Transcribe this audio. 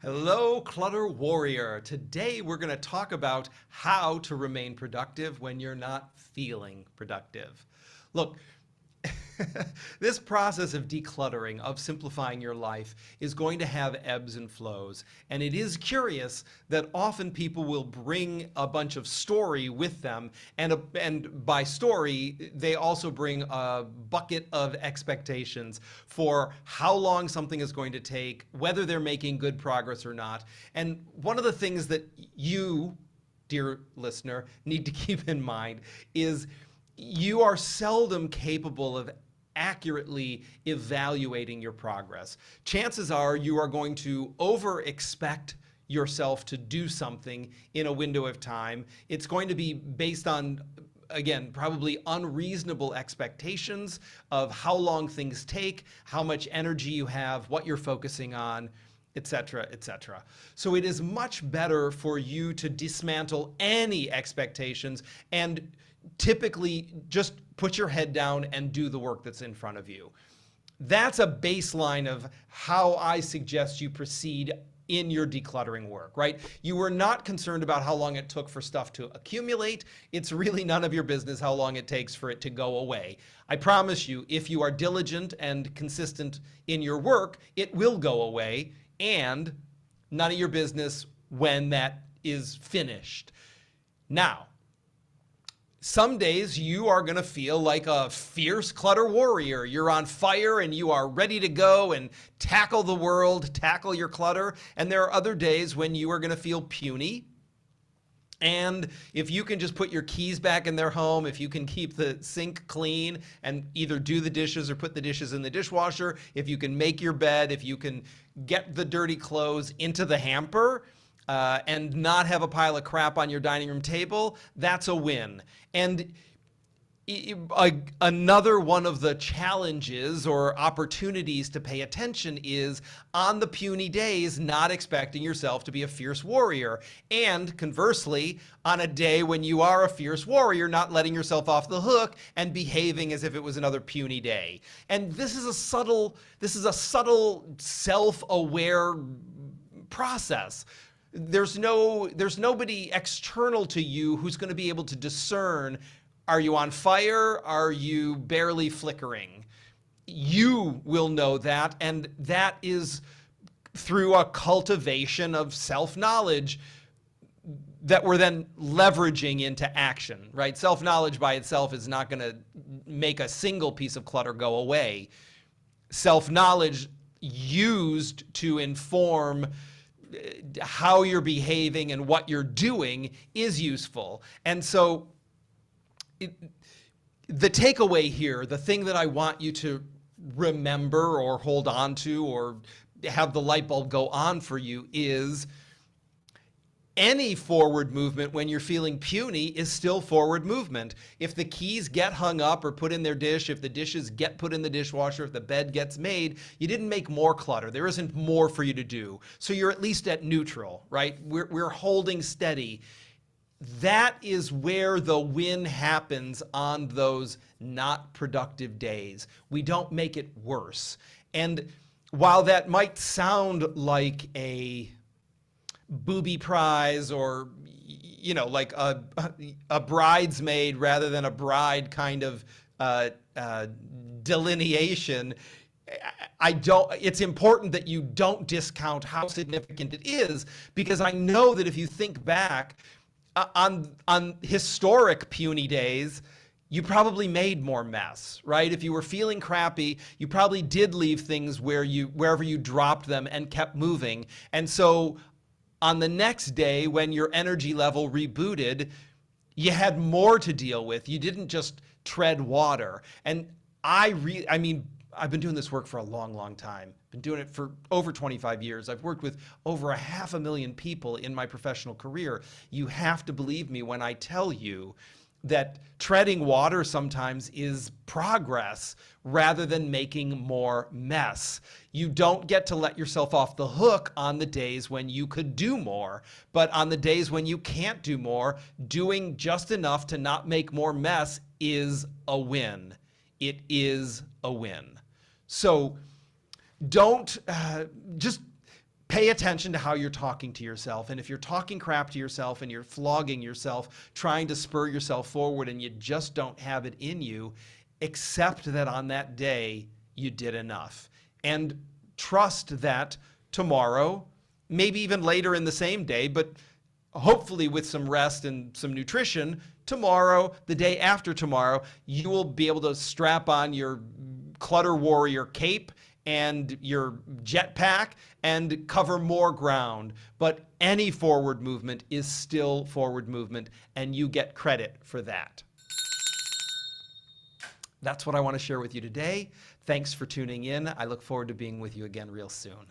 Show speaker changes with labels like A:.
A: Hello, Clutter Warrior. Today we're going to talk about how to remain productive when you're not feeling productive. Look, this process of decluttering, of simplifying your life, is going to have ebbs and flows. And it is curious that often people will bring a bunch of story with them. And by story, they also bring a bucket of expectations for how long something is going to take, whether they're making good progress or not. And one of the things that you, dear listener, need to keep in mind is you are seldom capable of accurately evaluating your progress. Chances are you are going to over-expect yourself to do something in a window of time. It's going to be based on, again, probably unreasonable expectations of how long things take, how much energy you have, what you're focusing on, etc., etc. So it is much better for you to dismantle any expectations and typically just put your head down and do the work that's in front of you. That's a baseline of how I suggest you proceed in your decluttering work, right? You were not concerned about how long it took for stuff to accumulate. It's really none of your business how long it takes for it to go away. I promise you, if you are diligent and consistent in your work, it will go away, and none of your business when that is finished. Now, some days you are going to feel like a fierce clutter warrior. You're on fire and you are ready to go and tackle the world, tackle your clutter. And there are other days when you are going to feel puny. And if you can just put your keys back in their home, if you can keep the sink clean and either do the dishes or put the dishes in the dishwasher, if you can make your bed, if you can get the dirty clothes into the hamper, and not have a pile of crap on your dining room table, that's a win. And another one of the challenges or opportunities to pay attention is on the puny days, not expecting yourself to be a fierce warrior. And conversely, on a day when you are a fierce warrior, not letting yourself off the hook and behaving as if it was another puny day. And this is a subtle self-aware process. There's nobody external to you who's going to be able to discern, are you on fire? Are you barely flickering? You will know that, and that is through a cultivation of self-knowledge that we're then leveraging into action, right? Self-knowledge by itself is not going to make a single piece of clutter go away. Self-knowledge used to inform how you're behaving and what you're doing is useful. And so the takeaway here, the thing that I want you to remember or hold on to or have the light bulb go on for you is any forward movement when you're feeling puny is still forward movement. If the keys get hung up or put in their dish, if the dishes get put in the dishwasher, if the bed gets made, you didn't make more clutter. There isn't more for you to do. So you're at least at neutral, right? We're holding steady. That is where the win happens on those not productive days. We don't make it worse. And while that might sound like a booby prize or, you know, like a bridesmaid rather than a bride kind of delineation, it's important that you don't discount how significant it is, because I know that if you think back on historic puny days, you probably made more mess, right? If you were feeling crappy, you probably did leave things wherever you dropped them and kept moving. And so on the next day, when your energy level rebooted, you had more to deal with. You didn't just tread water. And I mean, I've been doing this work for a long, long time. Been doing it for over 25 years. I've worked with over 500,000 people in my professional career. You have to believe me when I tell you that treading water sometimes is progress rather than making more mess. You don't get to let yourself off the hook on the days when you could do more, but on the days when you can't do more, doing just enough to not make more mess is a win. It is a win. So don't just pay attention to how you're talking to yourself. And if you're talking crap to yourself and you're flogging yourself, trying to spur yourself forward and you just don't have it in you, accept that on that day you did enough. And trust that tomorrow, maybe even later in the same day, but hopefully with some rest and some nutrition, tomorrow, the day after tomorrow, you will be able to strap on your clutter warrior cape and your jetpack and cover more ground. But any forward movement is still forward movement, and you get credit for that. That's what I want to share with you today. Thanks for tuning in. I look forward to being with you again real soon.